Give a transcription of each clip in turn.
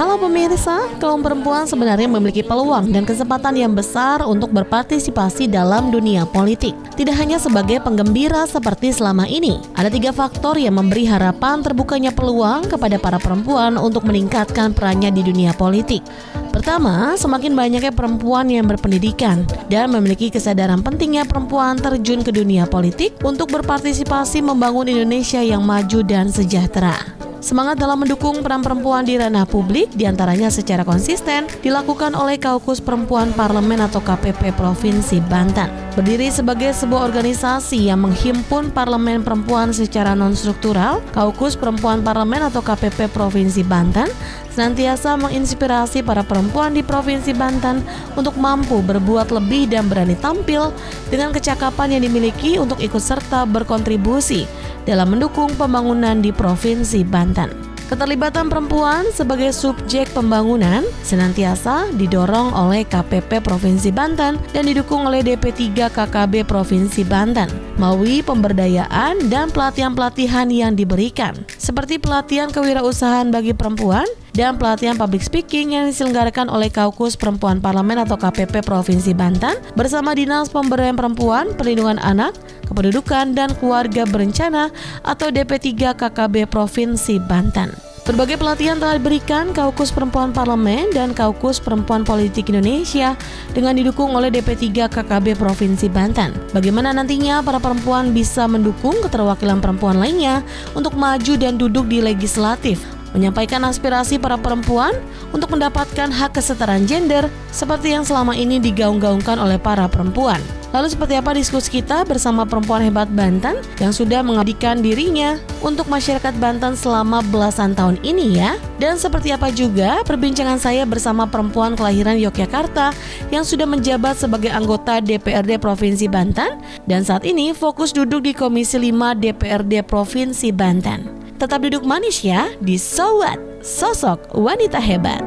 Halo pemirsa, kaum perempuan sebenarnya memiliki peluang dan kesempatan yang besar untuk berpartisipasi dalam dunia politik. Tidak hanya sebagai penggembira seperti selama ini. Ada 3 faktor yang memberi harapan terbukanya peluang kepada para perempuan untuk meningkatkan perannya di dunia politik. Pertama, semakin banyaknya perempuan yang berpendidikan dan memiliki kesadaran pentingnya perempuan terjun ke dunia politik untuk berpartisipasi membangun Indonesia yang maju dan sejahtera. Semangat dalam mendukung peran perempuan di ranah publik diantaranya secara konsisten dilakukan oleh Kaukus Perempuan Parlemen atau KPP Provinsi Banten. Berdiri sebagai sebuah organisasi yang menghimpun parlemen perempuan secara non-struktural, Kaukus Perempuan Parlemen atau KPP Provinsi Banten senantiasa menginspirasi para perempuan di Provinsi Banten untuk mampu berbuat lebih dan berani tampil dengan kecakapan yang dimiliki untuk ikut serta berkontribusi dalam mendukung pembangunan di Provinsi Banten. Keterlibatan perempuan sebagai subjek pembangunan senantiasa didorong oleh KPP Provinsi Banten dan didukung oleh DP3 KKB Provinsi Banten melalui pemberdayaan dan pelatihan-pelatihan yang diberikan, seperti pelatihan kewirausahaan bagi perempuan dan pelatihan public speaking yang diselenggarakan oleh Kaukus Perempuan Parlemen atau KPP Provinsi Banten bersama Dinas Pemberdayaan Perempuan, Perlindungan Anak, Kependudukan dan Keluarga Berencana atau DP3 KKB Provinsi Banten. Berbagai pelatihan telah diberikan Kaukus Perempuan Parlemen dan Kaukus Perempuan Politik Indonesia dengan didukung oleh DP3 KKB Provinsi Banten. Bagaimana nantinya para perempuan bisa mendukung keterwakilan perempuan lainnya untuk maju dan duduk di legislatif, menyampaikan aspirasi para perempuan untuk mendapatkan hak kesetaraan gender seperti yang selama ini digaung-gaungkan oleh para perempuan. Lalu seperti apa diskusi kita bersama perempuan hebat Banten yang sudah mengabdikan dirinya untuk masyarakat Banten selama belasan tahun ini ya? Dan seperti apa juga perbincangan saya bersama perempuan kelahiran Yogyakarta yang sudah menjabat sebagai anggota DPRD Provinsi Banten dan saat ini fokus duduk di Komisi 5 DPRD Provinsi Banten. Tetap duduk manis ya di Sowat, Sosok Wanita Hebat.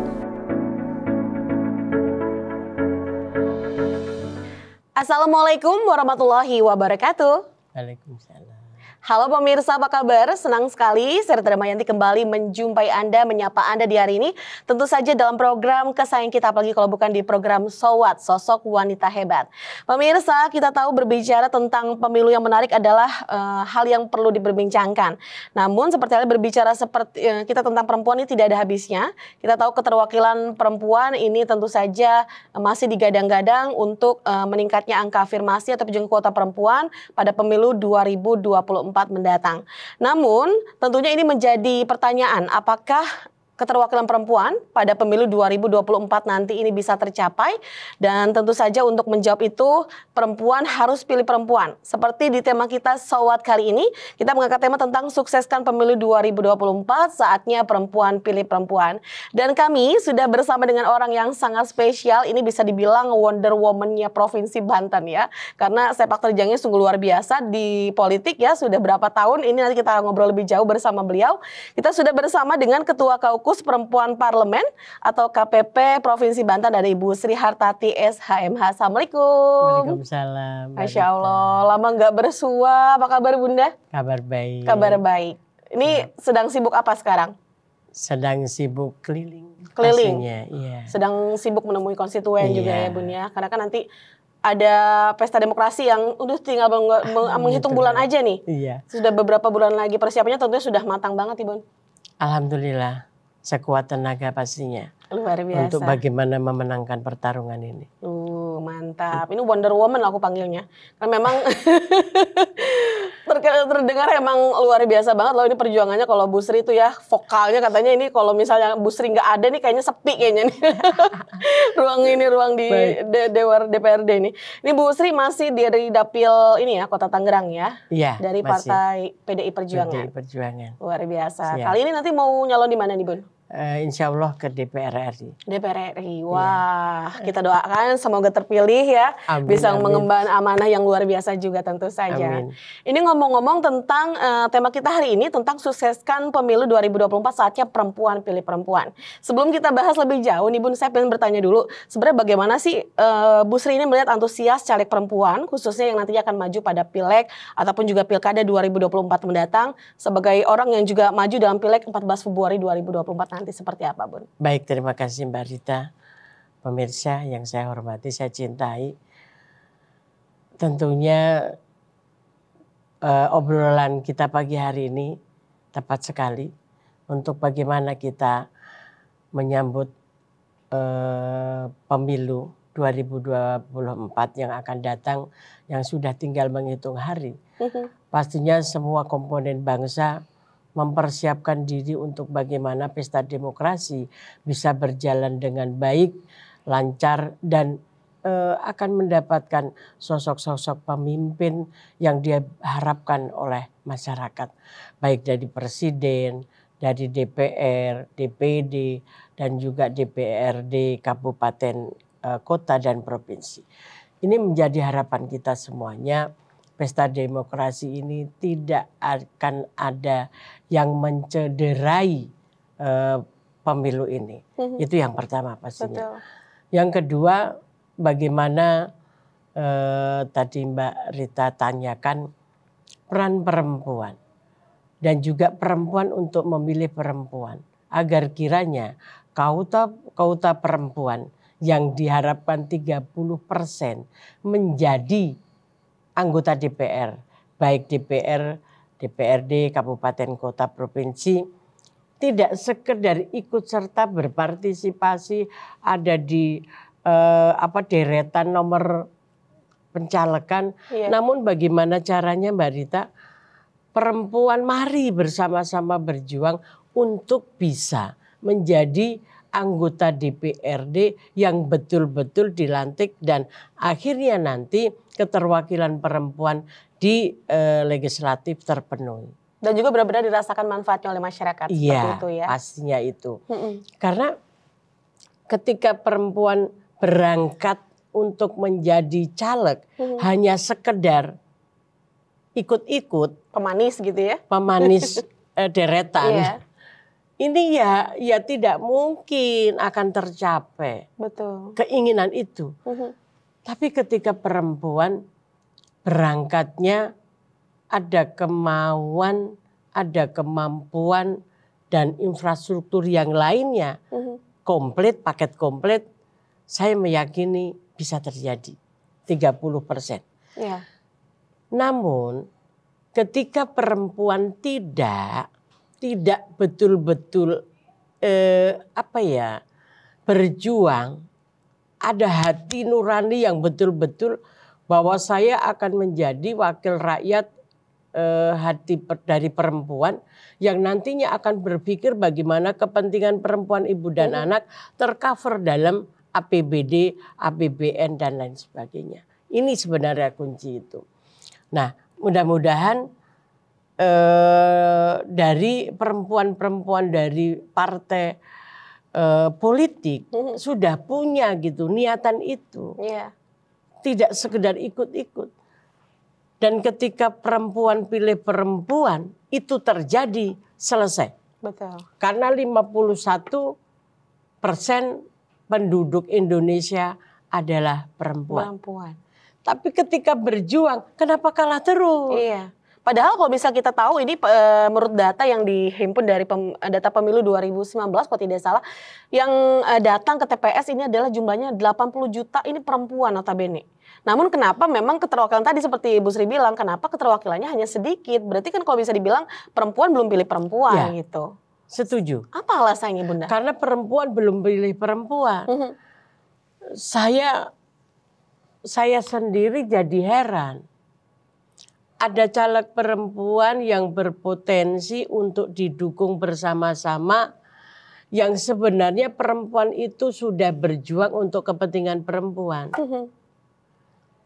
Assalamualaikum warahmatullahi wabarakatuh. Waalaikumsalam. Halo pemirsa, apa kabar? Senang sekali saya Damayanti kembali menjumpai Anda, menyapa Anda di hari ini. Tentu saja dalam program kesayangan kita, apalagi kalau bukan di program Sowat, Sosok Wanita Hebat. Pemirsa, kita tahu berbicara tentang pemilu yang menarik adalah hal yang perlu diperbincangkan. Namun seperti halnya berbicara seperti kita tentang perempuan ini tidak ada habisnya. Kita tahu keterwakilan perempuan ini tentu saja masih digadang-gadang untuk meningkatnya angka afirmasi atau juga kuota perempuan pada pemilu 2024 mendatang. Namun tentunya ini menjadi pertanyaan, apakah keterwakilan perempuan pada pemilu 2024 nanti ini bisa tercapai? Dan tentu saja untuk menjawab itu perempuan harus pilih perempuan. Seperti di tema kita Sowat kali ini, kita mengangkat tema tentang sukseskan pemilu 2024, saatnya perempuan pilih perempuan. Dan kami sudah bersama dengan orang yang sangat spesial, ini bisa dibilang Wonder Woman-nya Provinsi Banten ya. Karena sepak terjangnya sungguh luar biasa di politik ya, sudah berapa tahun, ini nanti kita ngobrol lebih jauh bersama beliau. Kita sudah bersama dengan Ketua Kaukus Perempuan Parlemen atau KPP Provinsi Banten, ada Ibu Sri Hartati SHMH. Assalamualaikum. Waalaikumsalam. Masya Allah, lama nggak bersua. Apa kabar Bunda? Kabar baik. Kabar baik. Ini sedang sibuk apa sekarang? Sedang sibuk keliling. Keliling? Iya. Sedang sibuk menemui konstituen juga ya Bun ya. Karena kan nanti ada pesta demokrasi yang udah tinggal menghitung bulan aja nih. Iya. Sudah beberapa bulan lagi, persiapannya tentunya sudah matang banget Ibu. Alhamdulillah, sekuat tenaga pastinya. Luar biasa. Untuk bagaimana memenangkan pertarungan ini. Mantap. Ini Wonder Woman aku panggilnya. Karena memang terdengar emang luar biasa banget loh ini perjuangannya. Kalau Bu Sri itu ya vokalnya katanya ini kalau misalnya Bu Sri nggak ada nih kayaknya sepi kayaknya nih. ruang di Dewan DPRD ini. Ini Bu Sri masih dari Dapil ini ya Kota Tangerang ya. Iya. Dari masih. Partai PDI Perjuangan. PDI Perjuangan. Luar biasa. Siap. Kali ini nanti mau nyalon di mana nih Bun? Insya Allah ke DPR RI. DPR RI, wah kita doakan semoga terpilih ya, amin, bisa amin. mengemban amanah yang luar biasa juga tentu saja. Amin. Ini ngomong-ngomong tentang tema kita hari ini tentang sukseskan pemilu 2024 saatnya perempuan pilih perempuan. Sebelum kita bahas lebih jauh nih Bun, saya pengen bertanya dulu, sebenarnya bagaimana sih Bu Sri ini melihat antusias caleg perempuan khususnya yang nantinya akan maju pada Pileg ataupun juga Pilkada 2024 mendatang sebagai orang yang juga maju dalam Pileg 14 Februari 2024 nanti. nanti seperti apa, Bun? Baik, terima kasih Mbak Rita. Pemirsa yang saya hormati, saya cintai. Tentunya obrolan kita pagi hari ini tepat sekali untuk bagaimana kita menyambut pemilu 2024 yang akan datang, yang sudah tinggal menghitung hari. Pastinya semua komponen bangsa mempersiapkan diri untuk bagaimana pesta demokrasi bisa berjalan dengan baik, lancar, dan akan mendapatkan sosok-sosok pemimpin yang diharapkan oleh masyarakat. Baik dari presiden, dari DPR, DPD, dan juga DPRD, kabupaten, kota, dan provinsi. Ini menjadi harapan kita semuanya. Pesta demokrasi ini tidak akan ada yang mencederai pemilu ini. Itu yang pertama pastinya. Betul. Yang kedua, bagaimana tadi Mbak Rita tanyakan peran perempuan dan juga perempuan untuk memilih perempuan agar kiranya kauta perempuan yang diharapkan 30% menjadi anggota DPR, baik DPR, DPRD, kabupaten, kota, provinsi, tidak sekedar ikut serta berpartisipasi ada di deretan nomor pencalekan. Namun bagaimana caranya Mbak Rita? Perempuan mari bersama-sama berjuang untuk bisa menjadi anggota DPRD yang betul-betul dilantik dan akhirnya nanti keterwakilan perempuan di legislatif terpenuhi. Dan juga benar-benar dirasakan manfaatnya oleh masyarakat. Iya, seperti itu ya. pastinya itu. Karena ketika perempuan berangkat untuk menjadi caleg hanya sekedar ikut-ikut, pemanis gitu ya. Pemanis deretan. Iya. Ini ya tidak mungkin akan tercapai. Betul. Keinginan itu. Tapi ketika perempuan berangkatnya ada kemauan, ada kemampuan dan infrastruktur yang lainnya komplit, paket komplit, saya meyakini bisa terjadi 30%. Iya. Namun ketika perempuan tidak betul-betul berjuang, ada hati nurani yang betul-betul bahwa saya akan menjadi wakil rakyat hati dari perempuan yang nantinya akan berpikir bagaimana kepentingan perempuan, ibu dan anak tercover dalam APBD, APBN dan lain sebagainya. Ini sebenarnya kunci itu. Nah, mudah-mudahan dari perempuan-perempuan dari partai politik sudah punya gitu niatan itu. Tidak sekedar ikut-ikut. Dan ketika perempuan pilih perempuan itu terjadi, selesai. Betul. Karena 51% penduduk Indonesia adalah perempuan. Tapi ketika berjuang, kenapa kalah terus? Iya. Padahal kalau bisa kita tahu ini menurut data yang dihimpun dari data pemilu 2019 kalau tidak salah, yang datang ke TPS ini adalah jumlahnya 80 juta ini perempuan notabene. Namun kenapa memang keterwakilan tadi seperti Ibu Sri bilang, kenapa keterwakilannya hanya sedikit? Berarti kan kalau bisa dibilang perempuan belum pilih perempuan gitu. Setuju. Apa alasannya Bunda? Karena perempuan belum pilih perempuan. Saya sendiri jadi heran. Ada caleg perempuan yang berpotensi untuk didukung bersama-sama, yang sebenarnya perempuan itu sudah berjuang untuk kepentingan perempuan.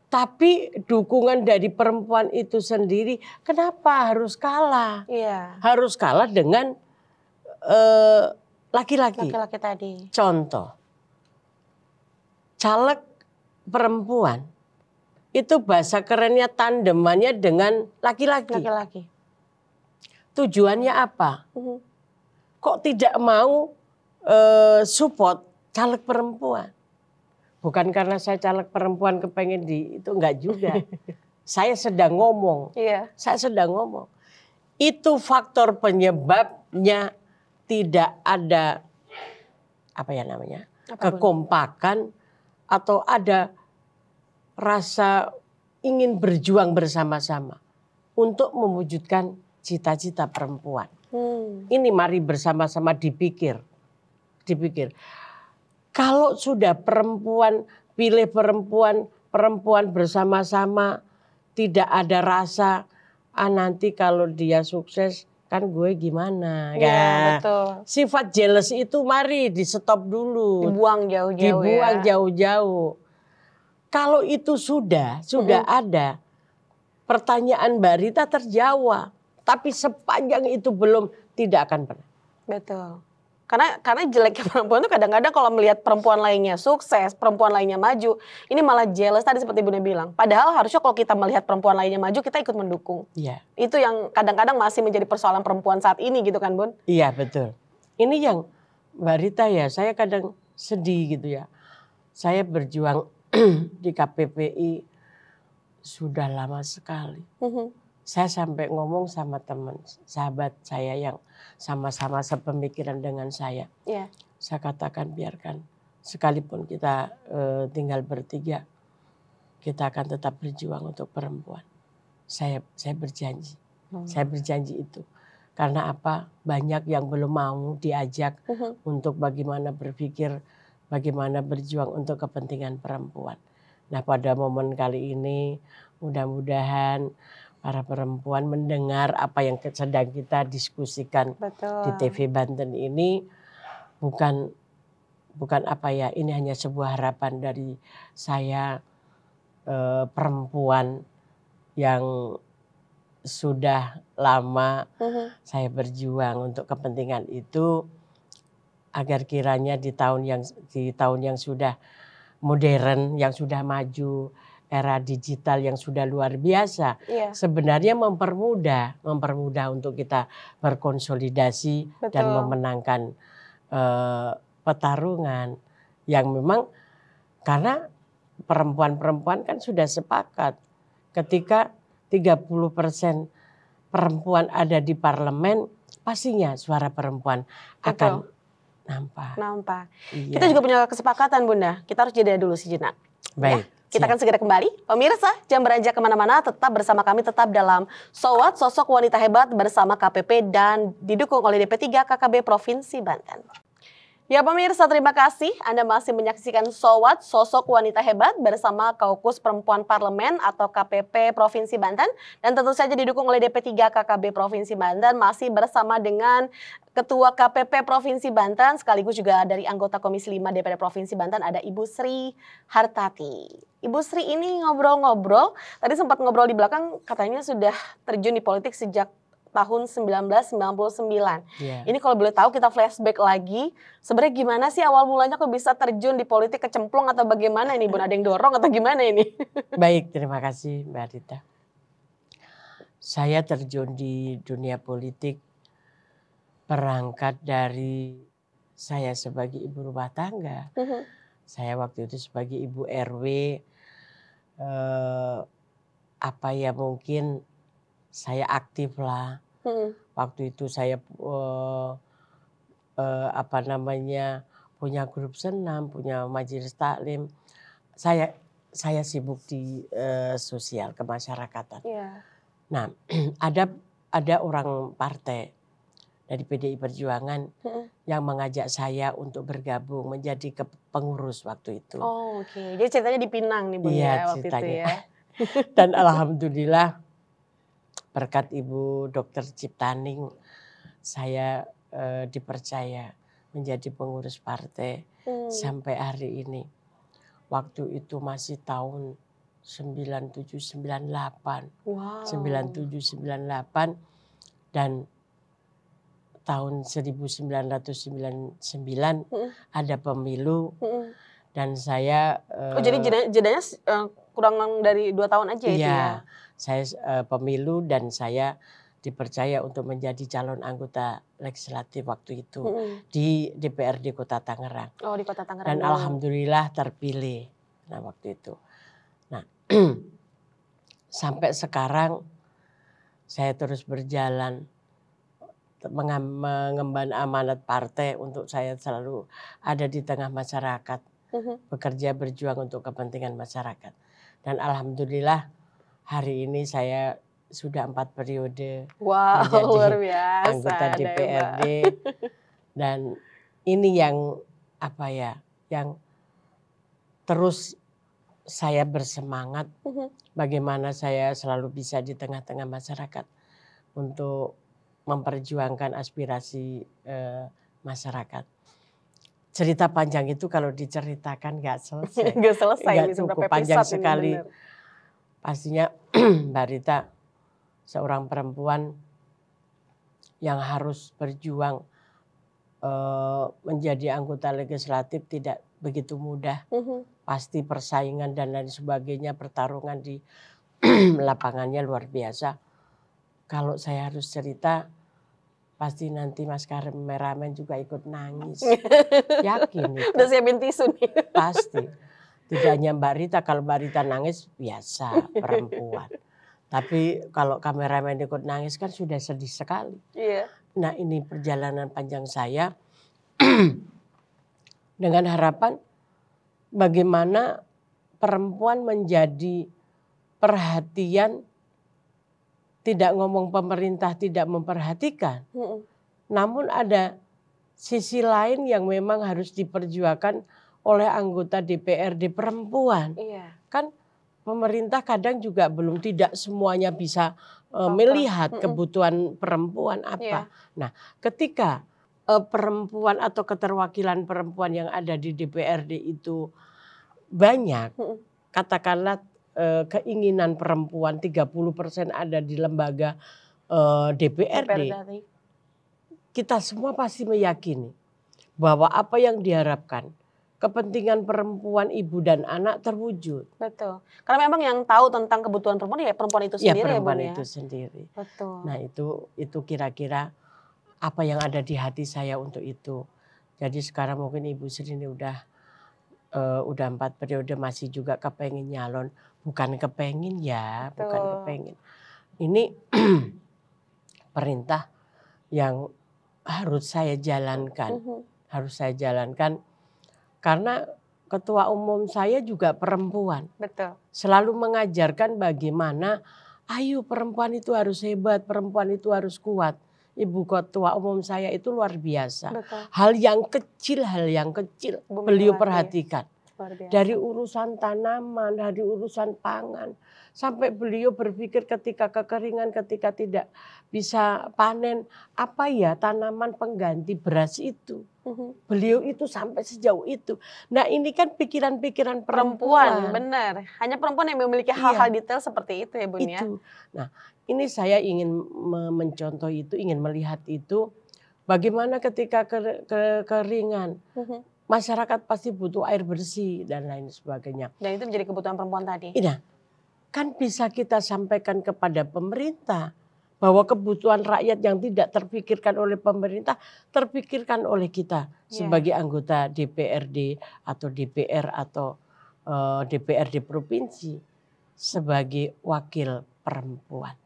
Tapi dukungan dari perempuan itu sendiri, kenapa harus kalah? Harus kalah dengan laki-laki. Laki-laki tadi. Contoh, caleg perempuan itu bahasa kerennya tandemannya dengan laki-laki. Tujuannya apa? Kok tidak mau support caleg perempuan? Bukan karena saya caleg perempuan kepengen itu enggak juga. Saya sedang ngomong. Saya sedang ngomong. Itu faktor penyebabnya tidak ada apa ya namanya, Apa, Bun? kekompakan atau ada rasa ingin berjuang bersama-sama untuk mewujudkan cita-cita perempuan. Ini mari bersama-sama dipikir. Kalau sudah perempuan, pilih perempuan bersama-sama, tidak ada rasa, nanti kalau dia sukses kan gue gimana. Iya, betul. Sifat jealous itu mari di stop dulu. Dibuang jauh-jauh Dibuang ya. jauh-jauh. Kalau itu sudah ada, pertanyaan Mbak Rita terjawab. Tapi sepanjang itu belum, tidak akan pernah. Betul. Karena jeleknya perempuan itu kadang-kadang kalau melihat perempuan lainnya sukses, perempuan lainnya maju, ini malah jealous tadi seperti Bunda bilang. Padahal harusnya kalau kita melihat perempuan lainnya maju, kita ikut mendukung. Iya. Itu yang kadang-kadang masih menjadi persoalan perempuan saat ini gitu kan, Bun? Iya, betul. Ini yang Mbak Rita ya, saya kadang sedih gitu ya. Saya berjuang di KPPI sudah lama sekali. Saya sampai ngomong sama teman, sahabat saya yang sama-sama sepemikiran dengan saya. Iya. Saya katakan biarkan, sekalipun kita tinggal bertiga, kita akan tetap berjuang untuk perempuan. Saya berjanji, saya berjanji itu. Karena apa? Banyak yang belum mau diajak untuk bagaimana berpikir, bagaimana berjuang untuk kepentingan perempuan. Nah, pada momen kali ini mudah-mudahan para perempuan mendengar apa yang sedang kita diskusikan. Betul. Di TV Banten ini bukan apa ya, ini hanya sebuah harapan dari saya, perempuan yang sudah lama saya berjuang untuk kepentingan itu, agar kiranya di tahun yang sudah modern, yang sudah maju, era digital yang sudah luar biasa, sebenarnya mempermudah untuk kita berkonsolidasi. Betul. Dan memenangkan pertarungan yang memang, karena perempuan-perempuan kan sudah sepakat ketika 30% perempuan ada di parlemen, pastinya suara perempuan akan nampak. Iya. Kita juga punya kesepakatan, Bunda. Kita harus jeda dulu sejenak. Baik. Ya? Kita akan segera kembali. Pemirsa, jangan beranjak kemana-mana, tetap bersama kami, tetap dalam Sowat Sosok Wanita Hebat bersama KPP dan didukung oleh DP3 KKB Provinsi Banten. Ya pemirsa, terima kasih Anda masih menyaksikan Sowat Sosok Wanita Hebat bersama Kaukus Perempuan Parlemen atau KPP Provinsi Banten. Dan tentu saja didukung oleh DP3 KKB Provinsi Banten, masih bersama dengan Ketua KPP Provinsi Banten sekaligus juga dari anggota Komisi 5 DPR Provinsi Banten ada Ibu Sri Hartati. Ibu Sri ini ngobrol-ngobrol, tadi sempat ngobrol di belakang katanya sudah terjun di politik sejak tahun 1999. Ini kalau boleh tahu kita flashback lagi, sebenarnya gimana sih awal mulanya kok bisa terjun di politik, kecemplung atau bagaimana ini Bun? Ada yang dorong atau gimana ini? Baik, terima kasih Mbak Rita. Saya terjun di dunia politik berangkat dari saya sebagai ibu rumah tangga. Saya waktu itu sebagai ibu RW, mungkin saya aktif lah. Waktu itu saya punya grup senam, punya majelis taklim. Saya sibuk di sosial kemasyarakatan. Nah, ada orang partai dari PDI Perjuangan yang mengajak saya untuk bergabung menjadi pengurus waktu itu. Oh, oke. Jadi ceritanya di Pinang nih Bun ya waktu itu ya. Dan alhamdulillah berkat Ibu Dr. Ciptaning, saya dipercaya menjadi pengurus partai sampai hari ini. Waktu itu masih tahun 97-98. Wow. 97-98 dan tahun 1999 ada pemilu dan saya. Jadi jedanya kurang dari 2 tahun aja itu ya? Saya pemilu dan saya dipercaya untuk menjadi calon anggota legislatif waktu itu di DPRD Kota Tangerang. Oh, di Kota Tangerang. Dan alhamdulillah terpilih. Nah, waktu itu. Nah, sampai sekarang saya terus berjalan mengemban amanat partai untuk saya selalu ada di tengah masyarakat, bekerja berjuang untuk kepentingan masyarakat. Dan alhamdulillah hari ini saya sudah 4 periode Wow, luar menjadi biasa. anggota DPRD. Dan ini yang yang terus saya bersemangat bagaimana saya selalu bisa di tengah-tengah masyarakat untuk memperjuangkan aspirasi masyarakat. Cerita panjang itu kalau diceritakan nggak selesai. Nggak selesai, Nggak bisa cukup, berapa panjang episode ini, sekali. bener. Pastinya Mbak Rita seorang perempuan yang harus berjuang menjadi anggota legislatif tidak begitu mudah. Pasti persaingan dan lain sebagainya, pertarungan di lapangannya luar biasa. Kalau saya harus cerita, pasti nanti Mas kameramen juga ikut nangis. Yakin itu. Udah siapin tisu nih. Pasti. Tidak hanya Mbak Rita, kalau Mbak Rita nangis biasa perempuan. Tapi kalau kameramen ikut nangis kan sudah sedih sekali. Iya. Nah ini perjalanan panjang saya dengan harapan bagaimana perempuan menjadi perhatian, tidak ngomong pemerintah tidak memperhatikan. Namun ada sisi lain yang memang harus diperjuangkan oleh anggota DPRD perempuan. Iya. Kan pemerintah kadang juga belum tidak semuanya bisa melihat kebutuhan perempuan apa. Nah, ketika perempuan atau keterwakilan perempuan yang ada di DPRD itu banyak, katakanlah keinginan perempuan 30% ada di lembaga DPRD. Kita semua pasti meyakini bahwa apa yang diharapkan kepentingan perempuan, ibu dan anak terwujud. Betul. Karena memang yang tahu tentang kebutuhan perempuan ya perempuan itu sendiri, perempuan ya, itu sendiri. Betul. Nah itu kira-kira apa yang ada di hati saya untuk itu. Jadi sekarang mungkin Ibu Sri ini udah 4 periode masih juga kepengen nyalon. Bukan kepengin ya, Betul. bukan kepengin. Ini perintah yang harus saya jalankan. Harus saya jalankan karena ketua umum saya juga perempuan. Betul. Selalu mengajarkan bagaimana ayo perempuan itu harus hebat, perempuan itu harus kuat. Ibu ketua umum saya itu luar biasa. Betul. Hal yang kecil beliau perhatikan. Dari urusan tanaman, dari urusan pangan. Sampai beliau berpikir ketika kekeringan, ketika tidak bisa panen. Apa ya tanaman pengganti beras itu. Beliau itu sampai sejauh itu. Nah ini kan pikiran-pikiran perempuan. Benar. Hanya perempuan yang memiliki hal-hal detail seperti itu ya Bun ya. Nah ini saya ingin mencontoh itu, ingin melihat itu. Bagaimana ketika kekeringan. Masyarakat pasti butuh air bersih dan lain sebagainya. Dan itu menjadi kebutuhan perempuan tadi. Iya, kan bisa kita sampaikan kepada pemerintah bahwa kebutuhan rakyat yang tidak terpikirkan oleh pemerintah terpikirkan oleh kita sebagai anggota DPRD atau DPR atau DPRD provinsi sebagai wakil perempuan.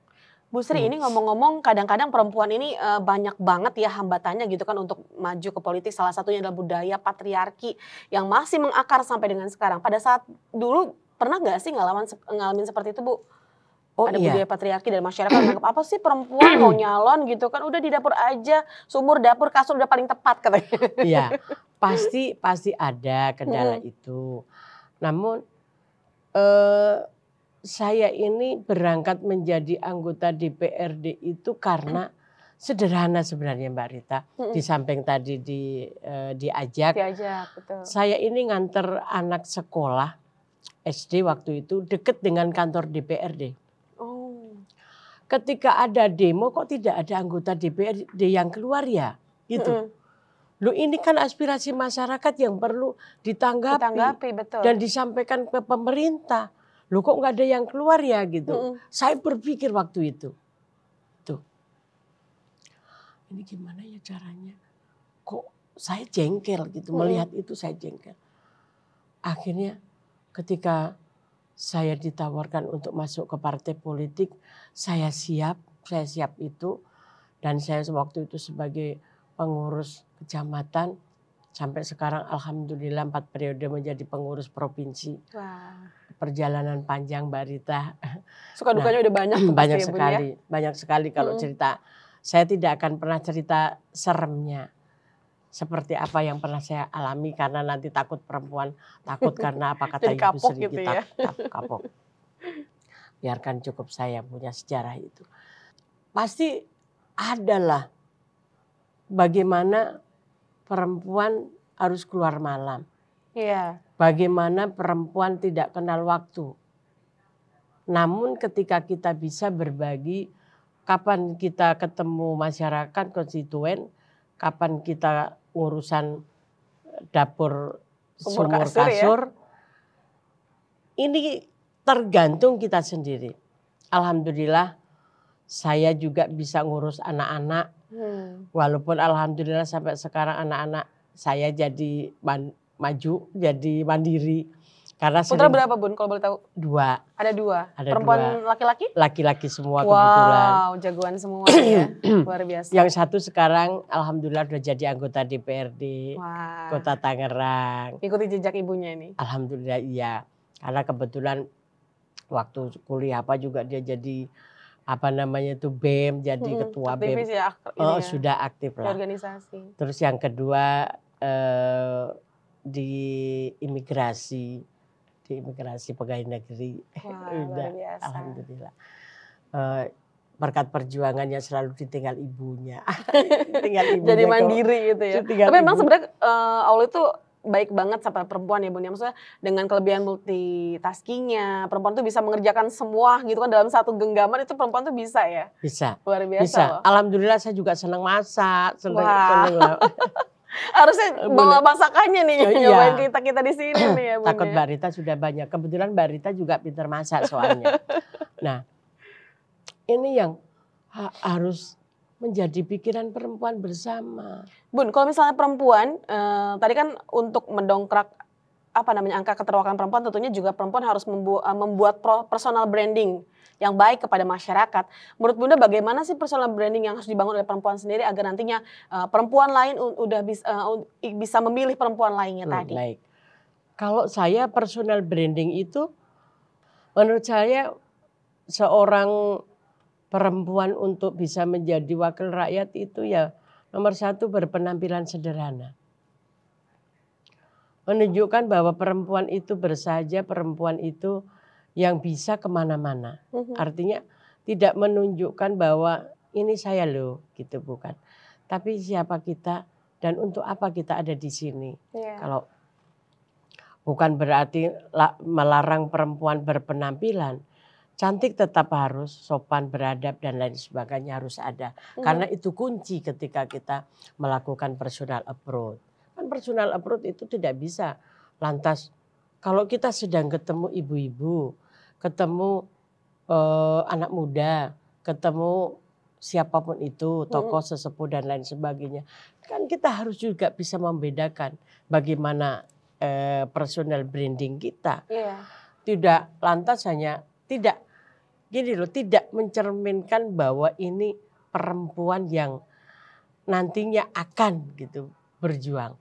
Bu Sri, ini ngomong-ngomong kadang-kadang perempuan ini banyak banget ya hambatannya gitu kan untuk maju ke politik. Salah satunya adalah budaya patriarki yang masih mengakar sampai dengan sekarang. Pada saat dulu pernah nggak sih ngalamin seperti itu Bu? Ada budaya patriarki dari masyarakat menganggap apa sih perempuan mau nyalon gitu kan udah di dapur aja, sumur dapur kasur udah paling tepat katanya. Iya, pasti ada kendala itu. Namun saya ini berangkat menjadi anggota DPRD itu karena sederhana sebenarnya Mbak Rita. Di samping tadi diajak, betul. Saya ini nganter anak sekolah SD waktu itu dekat dengan kantor DPRD. Ketika ada demo kok tidak ada anggota DPRD yang keluar ya gitu. Loh ini kan aspirasi masyarakat yang perlu ditanggapi betul. dan disampaikan ke pemerintah. Loh kok nggak ada yang keluar ya gitu. Saya berpikir waktu itu. Tuh. Ini gimana ya caranya? Kok saya jengkel gitu. Melihat itu saya jengkel. Akhirnya ketika saya ditawarkan untuk masuk ke partai politik. Saya siap itu. Dan saya waktu itu sebagai pengurus kecamatan, sampai sekarang alhamdulillah 4 periode menjadi pengurus provinsi. Wah. Perjalanan panjang Mbak Rita. Suka dukanya udah banyak tuh Banyak pasti ya, Bun, sekali, banyak sekali kalau cerita. Saya tidak akan pernah cerita seremnya. Seperti apa yang pernah saya alami, karena nanti takut perempuan, takut karena apa kata Jadi Ibu kapok Sri gitu kita ya. kapok. Biarkan cukup saya punya sejarah itu. Pasti adalah bagaimana perempuan harus keluar malam. Iya. Bagaimana perempuan tidak kenal waktu. Namun ketika kita bisa berbagi, kapan kita ketemu masyarakat konstituen, kapan kita urusan dapur sumur kasur, ini tergantung kita sendiri. Alhamdulillah saya juga bisa ngurus anak-anak, walaupun alhamdulillah sampai sekarang anak-anak saya jadi maju, jadi mandiri. Karena Putra berapa, Bun, kalau boleh tahu? 2. Ada 2. Ada Perempuan 2. laki-laki? Laki-laki semua kebetulan. Wow, jagoan semua ya. Luar biasa. Yang satu sekarang alhamdulillah udah jadi anggota DPRD Wah. Kota Tangerang. Ikuti jejak ibunya ini. Alhamdulillah iya. Karena kebetulan waktu kuliah apa juga dia jadi apa namanya itu BEM, jadi ketua BEM. Ya, sudah aktif lah. Organisasi. Terus yang kedua di imigrasi pegawai negeri. Wah, luar biasa. Alhamdulillah. Berkat perjuangannya selalu ditinggal ibunya. Tinggal ibunya jadi mandiri gitu ya. Tapi memang sebenarnya Allah itu baik banget sama perempuan ya, Bun. Maksudnya dengan kelebihan multitaskingnya, perempuan tuh bisa mengerjakan semua gitu kan dalam satu genggaman, itu perempuan tuh bisa ya. Bisa. Luar biasa. Bisa. Loh. Alhamdulillah saya juga senang masak, senang harusnya bawa masakannya nih, nyobain kita di sini nih ya, Bun. Takut Mbak Rita sudah banyak. Kebetulan Mbak Rita juga pintar masak soalnya. Nah, ini yang harus menjadi pikiran perempuan bersama. Bun, kalau misalnya perempuan, tadi kan untuk mendongkrak angka keterwakilan perempuan, tentunya juga perempuan harus membuat personal branding yang baik kepada masyarakat. Menurut Bunda bagaimana sih personal branding yang harus dibangun oleh perempuan sendiri agar nantinya perempuan lain udah bisa memilih perempuan lainnya tadi? Baik. Kalau saya personal branding itu, menurut saya seorang perempuan untuk bisa menjadi wakil rakyat itu ya nomor 1 berpenampilan sederhana. Menunjukkan bahwa perempuan itu bersahaja, perempuan itu yang bisa kemana-mana. Artinya tidak menunjukkan bahwa ini saya loh, gitu bukan. Tapi siapa kita dan untuk apa kita ada di sini. Kalau bukan berarti melarang perempuan berpenampilan. Cantik tetap harus, sopan, beradab dan lain sebagainya harus ada. Karena itu kunci ketika kita melakukan personal approach. Kan personal approach itu tidak bisa lantas kalau kita sedang ketemu ibu-ibu, ketemu anak muda, ketemu siapapun itu, tokoh sesepuh dan lain sebagainya. Kan kita harus juga bisa membedakan bagaimana personal branding kita. Tidak lantas hanya tidak mencerminkan bahwa ini perempuan yang nantinya akan gitu berjuang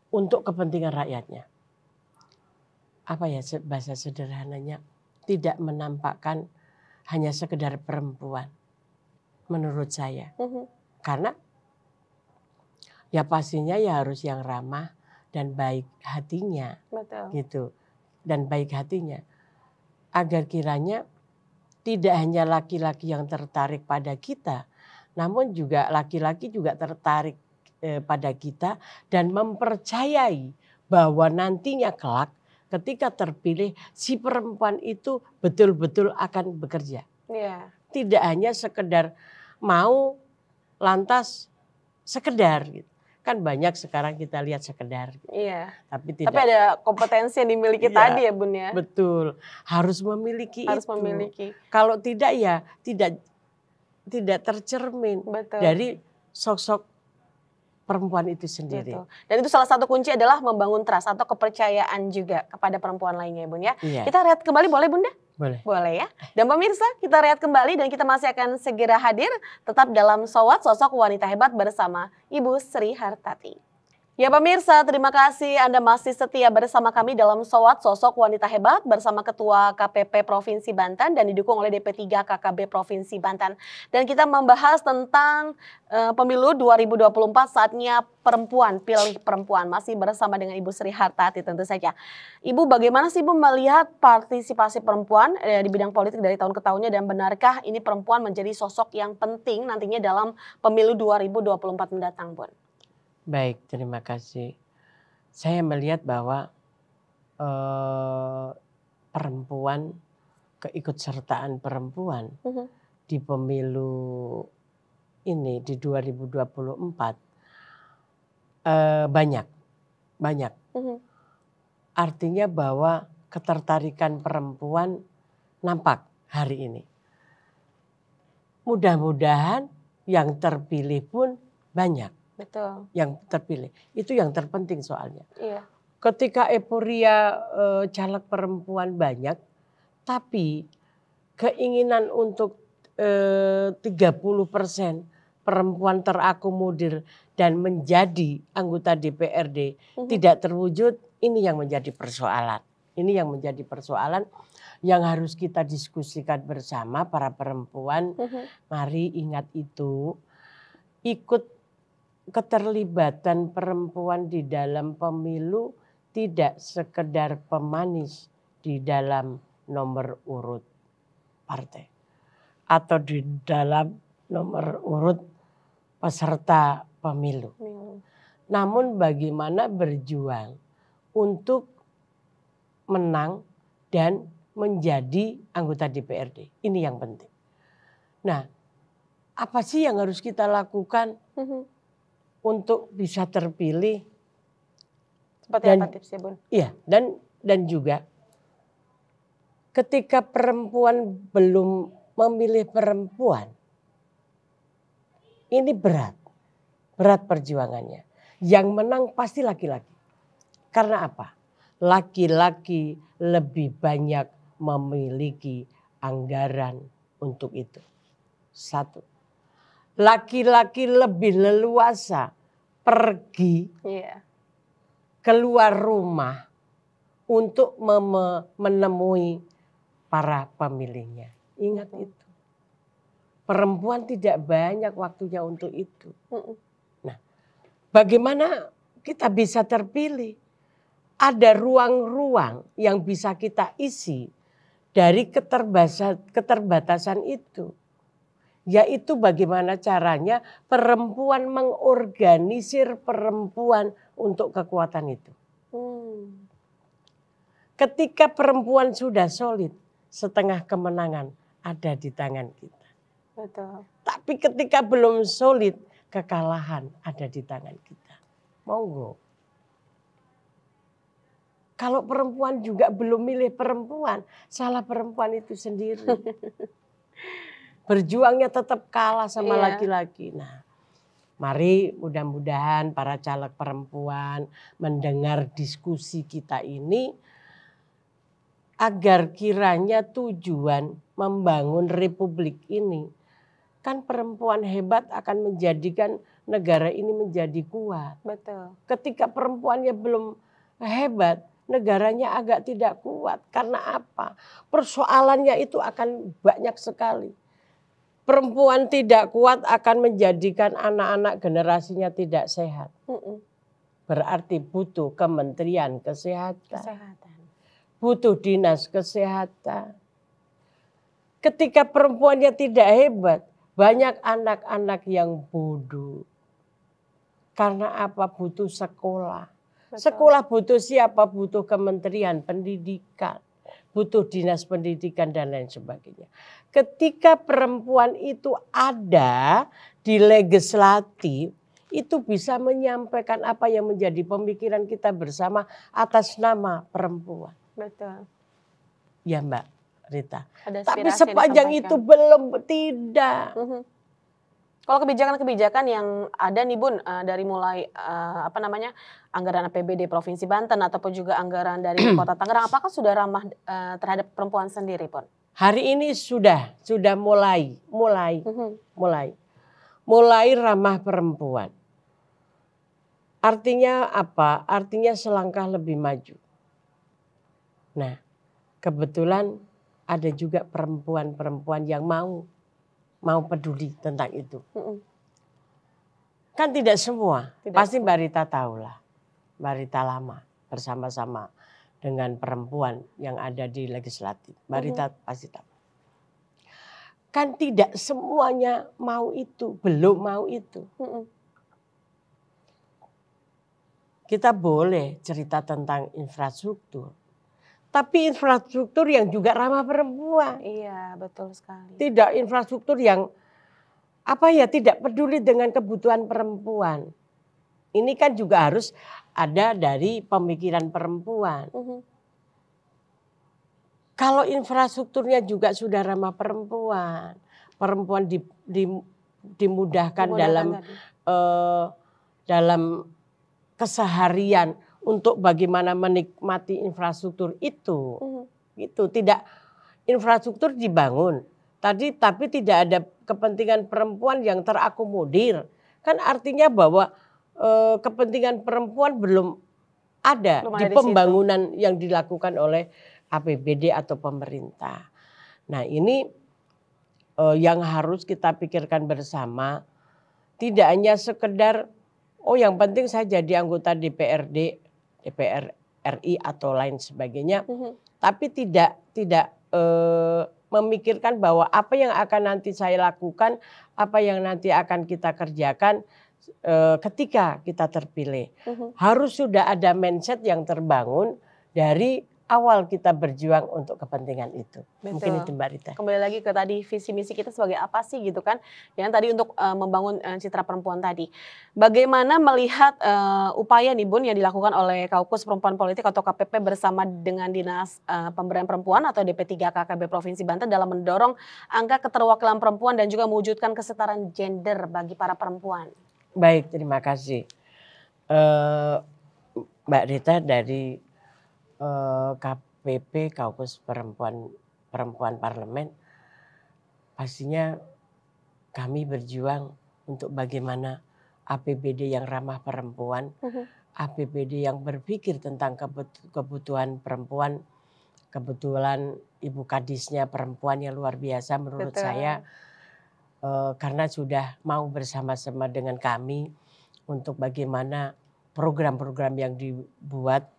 untuk kepentingan rakyatnya. Apa ya bahasa sederhananya, tidak menampakkan hanya sekedar perempuan menurut saya. Karena ya pastinya ya harus yang ramah dan baik hatinya. Betul. Gitu. Dan baik hatinya. Agar kiranya tidak hanya laki-laki yang tertarik pada kita, namun juga laki-laki juga tertarik pada kita dan mempercayai bahwa nantinya kelak ketika terpilih si perempuan itu betul-betul akan bekerja. Tidak hanya sekedar mau lantas sekedar gitu. Kan banyak sekarang kita lihat sekedar. Tapi ada kompetensi yang dimiliki tadi ya, Bun ya. Betul. Harus memiliki Harus itu. memiliki. Kalau tidak ya tidak tercermin dari sosok perempuan itu sendiri. Betul. Dan itu salah satu kunci adalah membangun trust atau kepercayaan juga kepada perempuan lainnya, Bun ya. Kita lihat kembali boleh, Bunda? Boleh. Boleh ya. Dan pemirsa, kita rehat kembali dan kita masih akan segera hadir tetap dalam Sowat Sosok Wanita Hebat bersama Ibu Sri Hartati. Ya pemirsa, terima kasih Anda masih setia bersama kami dalam Sowat Sosok Wanita Hebat bersama Ketua KPP Provinsi Banten dan didukung oleh DP3 KKB Provinsi Banten. Dan kita membahas tentang pemilu 2024 saatnya perempuan, pilih perempuan. Masih bersama dengan Ibu Sri Hartati tentu saja. Ibu, bagaimana sih Ibu melihat partisipasi perempuan di bidang politik dari tahun ke tahunnya dan benarkah ini perempuan menjadi sosok yang penting nantinya dalam pemilu 2024 mendatang, Bu? Baik, terima kasih. Saya melihat bahwa perempuan, keikutsertaan perempuan di pemilu ini di 2024 banyak. Artinya bahwa ketertarikan perempuan nampak hari ini. Mudah-mudahan yang terpilih pun banyak. Betul. Yang terpilih itu yang terpenting soalnya. Iya. Ketika euforia caleg perempuan banyak, tapi keinginan untuk 30% perempuan terakomodir dan menjadi anggota DPRD tidak terwujud, ini yang menjadi persoalan. Ini yang menjadi persoalan yang harus kita diskusikan bersama para perempuan. Mari ingat itu, ikut keterlibatan perempuan di dalam pemilu tidak sekedar pemanis di dalam nomor urut partai atau di dalam nomor urut peserta pemilu. Namun bagaimana berjuang untuk menang dan menjadi anggota DPRD. Ini yang penting. Nah, apa sih yang harus kita lakukan untuk bisa terpilih? Seperti apa tipsnya, Bun? Iya, dan juga ketika perempuan belum memilih perempuan, ini berat perjuangannya. Yang menang pasti laki-laki. Karena apa? Laki-laki lebih banyak memiliki anggaran untuk itu. Satu. Laki-laki lebih leluasa pergi keluar rumah untuk menemui para pemilihnya. Ingat itu. Perempuan tidak banyak waktunya untuk itu. Nah, bagaimana kita bisa terpilih? Ada ruang-ruang yang bisa kita isi dari keterbatasan itu. Yaitu bagaimana caranya perempuan mengorganisir perempuan untuk kekuatan itu. Ketika perempuan sudah solid, setengah kemenangan ada di tangan kita. Betul. Tapi ketika belum solid, kekalahan ada di tangan kita. Monggo. Kalau perempuan juga belum milih perempuan, salah perempuan itu sendiri. Berjuangnya tetap kalah sama laki-laki. Nah, mari mudah-mudahan para caleg perempuan mendengar diskusi kita ini agar kiranya tujuan membangun republik ini. Kan perempuan hebat akan menjadikan negara ini menjadi kuat. Betul. Ketika perempuannya belum hebat, negaranya agak tidak kuat. Karena apa? Persoalannya itu akan banyak sekali. Perempuan tidak kuat akan menjadikan anak-anak generasinya tidak sehat. Berarti butuh Kementerian Kesehatan. Butuh dinas kesehatan. Ketika perempuannya tidak hebat, banyak anak-anak yang bodoh. Karena apa? Butuh sekolah. Betul. Sekolah butuh siapa? Butuh Kementerian Pendidikan. Butuh dinas pendidikan dan lain sebagainya. Ketika perempuan itu ada di legislatif, itu bisa menyampaikan apa yang menjadi pemikiran kita bersama atas nama perempuan. Betul. Ya Mbak Rita. Ada tapi sepanjang itu belum tidak. Kalau kebijakan-kebijakan yang ada nih Bun, dari mulai anggaran APBD Provinsi Banten ataupun juga anggaran dari Kota Tangerang, apakah sudah ramah terhadap perempuan sendiri, Pon? Hari ini sudah mulai ramah perempuan. Artinya apa? Artinya selangkah lebih maju. Nah, kebetulan ada juga perempuan-perempuan yang mau peduli tentang itu. Kan tidak semua. Pasti Mbak Rita tahulah. Mbak Rita lama bersama-sama dengan perempuan yang ada di legislatif. Mbak Rita pasti tahu. Kan tidak semuanya mau itu, belum mau itu. Kita boleh cerita tentang infrastruktur. Tapi infrastruktur yang juga ramah perempuan. Iya, betul sekali. Tidak infrastruktur yang tidak peduli dengan kebutuhan perempuan. Ini kan juga harus ada dari pemikiran perempuan. Kalau infrastrukturnya juga sudah ramah perempuan, perempuan dimudahkan dalam keseharian untuk bagaimana menikmati infrastruktur itu. Itu tidak infrastruktur dibangun tapi tidak ada kepentingan perempuan yang terakomodir. Kan artinya bahwa kepentingan perempuan belum ada di pembangunan yang dilakukan oleh APBD atau pemerintah. Nah, ini yang harus kita pikirkan bersama, tidak hanya sekedar yang penting saya jadi anggota DPR RI atau lain sebagainya, tapi tidak memikirkan bahwa apa yang akan nanti saya lakukan, apa yang nanti akan kita kerjakan ketika kita terpilih. Harus sudah ada mindset yang terbangun dari awal kita berjuang untuk kepentingan itu. Betul. Mungkin itu Mbak Rita. Kembali lagi ke tadi visi misi kita sebagai apa sih gitu kan. Yang tadi untuk membangun citra perempuan tadi. Bagaimana melihat upaya nih Bun yang dilakukan oleh Kaukus Perempuan Politik atau KPP bersama dengan Dinas Pemberdayaan Perempuan atau DP3 KKB Provinsi Banten dalam mendorong angka keterwakilan perempuan dan juga mewujudkan kesetaraan gender bagi para perempuan. Baik, terima kasih. Mbak Rita dari KPP Kaukus Perempuan Parlemen, pastinya kami berjuang untuk bagaimana APBD yang ramah perempuan, APBD yang berpikir tentang kebutuhan perempuan. Kebetulan Ibu Kadisnya perempuan yang luar biasa menurut saya, karena sudah mau bersama-sama dengan kami untuk bagaimana program-program yang dibuat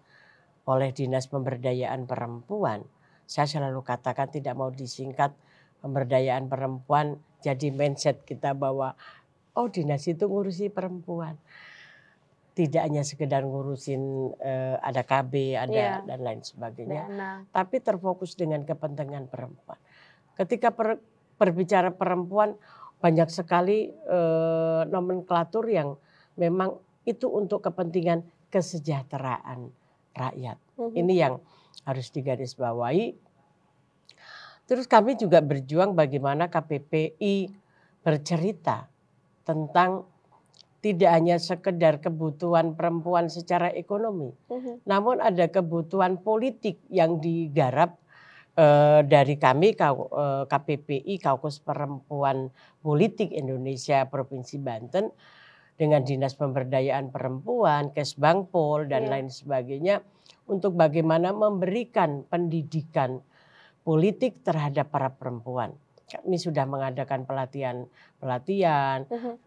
oleh Dinas Pemberdayaan Perempuan. Saya selalu katakan tidak mau disingkat pemberdayaan perempuan jadi mindset kita bahwa dinas itu ngurusi perempuan. Tidak hanya sekedar ngurusin ada KB, ada dan lain sebagainya. Tapi terfokus dengan kepentingan perempuan. Ketika berbicara perempuan banyak sekali nomenklatur yang memang itu untuk kepentingan kesejahteraan rakyat. Ini yang harus digarisbawahi. Terus kami juga berjuang bagaimana KPPI bercerita tentang tidak hanya sekedar kebutuhan perempuan secara ekonomi, namun ada kebutuhan politik yang digarap dari kami KPPI Kaukus Perempuan Politik Indonesia Provinsi Banten dengan Dinas Pemberdayaan Perempuan, Kesbangpol dan lain sebagainya untuk bagaimana memberikan pendidikan politik terhadap para perempuan. Kami sudah mengadakan pelatihan,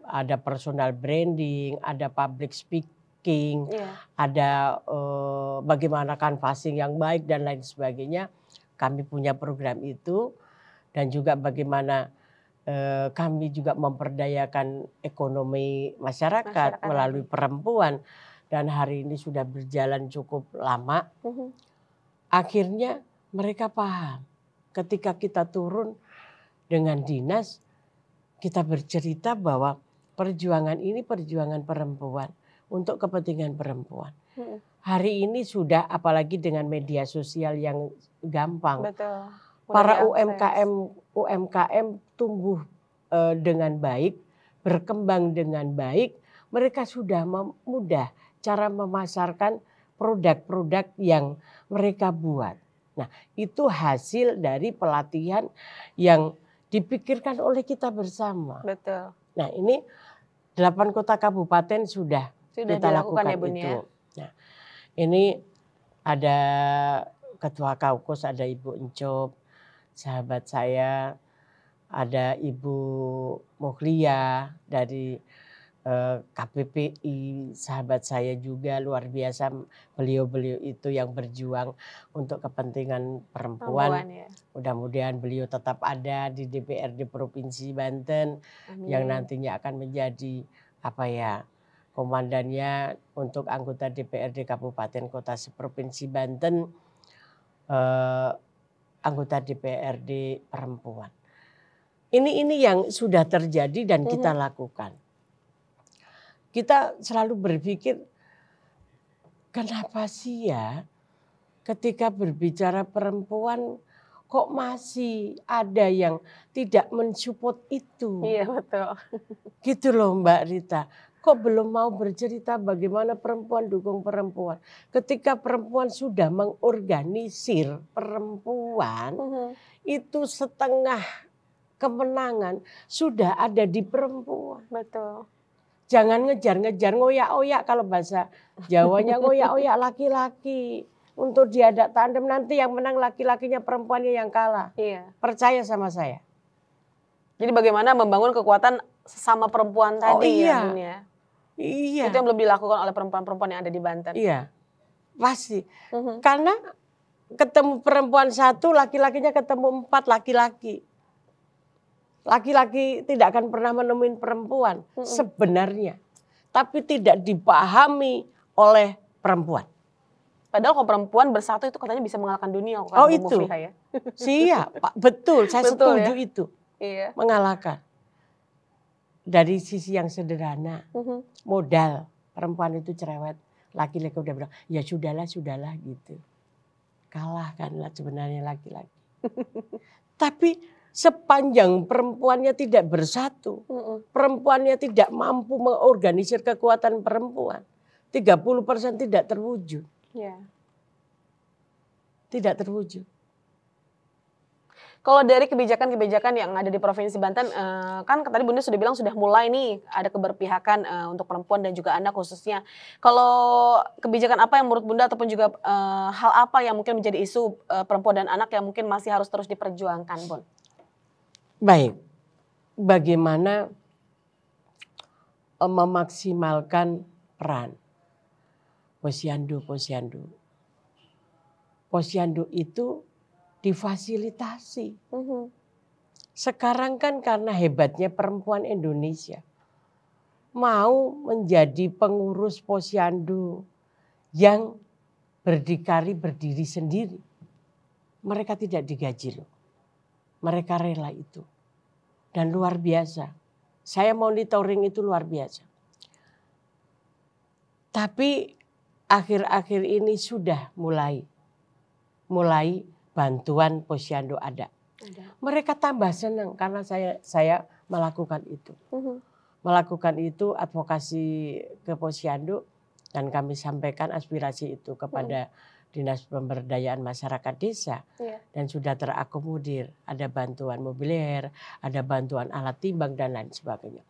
ada personal branding, ada public speaking, ada bagaimana canvassing yang baik dan lain sebagainya. Kami punya program itu dan juga bagaimana kami juga memperdayakan ekonomi masyarakat melalui perempuan dan hari ini sudah berjalan cukup lama. Akhirnya mereka paham ketika kita turun dengan dinas, kita bercerita bahwa perjuangan ini perjuangan perempuan untuk kepentingan perempuan. Hari ini sudah apalagi dengan media sosial yang gampang. Para UMKM tumbuh dengan baik berkembang dengan baik, mereka sudah mudah cara memasarkan produk-produk yang mereka buat. Nah, itu hasil dari pelatihan yang dipikirkan oleh kita bersama. Betul. Nah, ini 8 kota kabupaten sudah kita dilakukan lakukan ya, Bun, itu. ya? Nah, ini ada Ketua Kaukus, ada Ibu Encop, sahabat saya, ada Ibu Mukhlia dari KPPI, sahabat saya juga luar biasa, beliau-beliau itu yang berjuang untuk kepentingan perempuan. Ya. Mudah-mudahan beliau tetap ada di DPRD Provinsi Banten. Amin. Yang nantinya akan menjadi komandannya untuk anggota DPRD Kabupaten Kota Provinsi Banten, anggota DPRD perempuan. Ini yang sudah terjadi dan kita lakukan. Kita selalu berpikir, kenapa sih ya ketika berbicara perempuan kok masih ada yang tidak mensupport itu. Iya, betul. Gitu loh Mbak Rita. Kok belum mau bercerita bagaimana perempuan dukung perempuan. Ketika perempuan sudah mengorganisir perempuan, itu setengah kemenangan sudah ada di perempuan. Betul. Jangan ngejar-ngejar, ngoyak-oyak, kalau bahasa Jawanya ngoyak-oyak laki-laki. Untuk diadak tandem, nanti yang menang laki-lakinya, perempuannya yang kalah. Iya. Percaya sama saya. Jadi bagaimana membangun kekuatan sesama perempuan tadi ya, Bun, ya? Iya. Itu yang belum dilakukan oleh perempuan-perempuan yang ada di Banten. Iya, pasti. Karena ketemu perempuan satu, laki-lakinya ketemu 4 laki-laki. Laki-laki tidak akan pernah menemuin perempuan sebenarnya. Tapi tidak dipahami oleh perempuan. Padahal kalau perempuan bersatu itu katanya bisa mengalahkan dunia. Oh itu, ya? Siap, Betul, saya Betul, setuju ya? itu. Iya. Mengalahkan. Dari sisi yang sederhana, modal perempuan itu cerewet. Laki-laki udah bilang, ya sudahlah gitu. Kalah kan sebenarnya laki-laki. Tapi sepanjang perempuannya tidak bersatu, perempuannya tidak mampu mengorganisir kekuatan perempuan, 30% tidak terwujud. Ya. Tidak terwujud. Kalau dari kebijakan-kebijakan yang ada di Provinsi Banten, kan tadi Bunda sudah bilang sudah mulai nih ada keberpihakan untuk perempuan dan juga anak khususnya. Kalau kebijakan apa yang menurut Bunda ataupun juga hal apa yang mungkin menjadi isu perempuan dan anak yang mungkin masih harus terus diperjuangkan, Bun? Baik, bagaimana memaksimalkan peran posyandu. Posyandu itu difasilitasi. Sekarang kan karena hebatnya perempuan Indonesia mau menjadi pengurus posyandu yang berdiri sendiri. Mereka tidak digaji loh. Mereka rela itu. Dan luar biasa. Saya monitoring itu luar biasa. Tapi akhir-akhir ini sudah mulai bantuan posyandu ada. Mereka tambah senang karena saya melakukan itu. Melakukan itu advokasi ke posyandu dan kami sampaikan aspirasi itu kepada Dinas Pemberdayaan Masyarakat Desa dan sudah terakomodir. Ada bantuan mobilier, ada bantuan alat timbang dan lain sebagainya.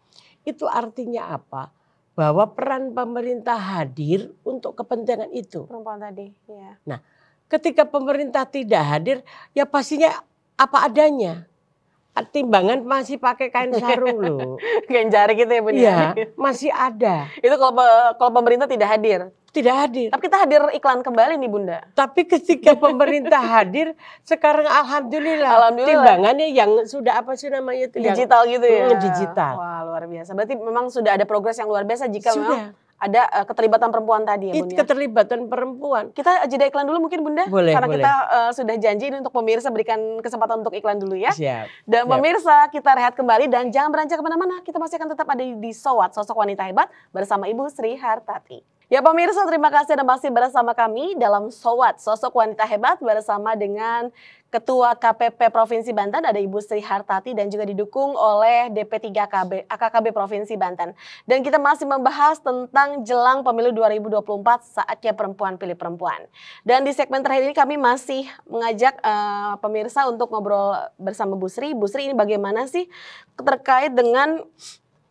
Itu artinya apa? Bahwa peran pemerintah hadir untuk kepentingan itu. Perempuan tadi, ya. Nah, ketika pemerintah tidak hadir, ya pastinya apa adanya. Timbangan masih pakai kain sarung loh. Kain jari gitu ya, Bun? Iya, masih ada. Itu kalau pemerintah tidak hadir? Tidak hadir. Tapi kita hadir iklan kembali nih, Bunda. Tapi ketika pemerintah hadir, sekarang alhamdulillah timbangannya yang sudah apa sih namanya itu? Digital gitu ya? Digital. Wah, luar biasa. Berarti memang sudah ada progres yang luar biasa jika sudah. memang ada keterlibatan perempuan tadi ya, Bun? Keterlibatan perempuan. Kita jeda iklan dulu mungkin, Bunda? Boleh, Karena boleh. kita sudah janji ini untuk pemirsa, berikan kesempatan untuk iklan dulu ya. Siap. Dan siap. pemirsa, kita rehat kembali dan jangan beranjak kemana-mana. Kita masih akan tetap ada di Sowat, Sosok Wanita Hebat bersama Ibu Sri Hartati. Ya pemirsa, terima kasih Anda masih bersama kami dalam Sowat, sosok wanita hebat bersama dengan Ketua KPP Provinsi Banten ada Ibu Sri Hartati dan juga didukung oleh DP3KB AKKB Provinsi Banten. Dan kita masih membahas tentang jelang pemilu 2024 saatnya perempuan pilih perempuan. Dan di segmen terakhir ini kami masih mengajak pemirsa untuk ngobrol bersama Bu Sri. Bu Sri, ini bagaimana sih terkait dengan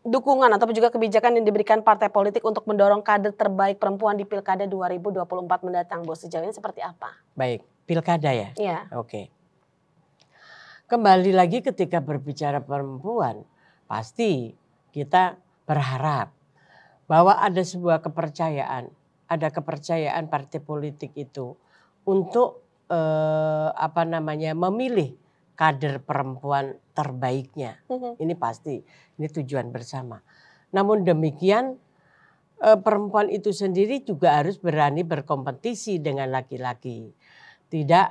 dukungan atau juga kebijakan yang diberikan partai politik untuk mendorong kader terbaik perempuan di Pilkada 2024 mendatang, Bu? Sejauh ini seperti apa? Baik, pilkada ya? Iya. Oke. Kembali lagi ketika berbicara perempuan, pasti kita berharap bahwa ada sebuah kepercayaan, ada kepercayaan partai politik itu untuk memilih kader perempuan terbaiknya. Ini pasti, ini tujuan bersama. Namun demikian perempuan itu sendiri juga harus berani berkompetisi dengan laki-laki. Tidak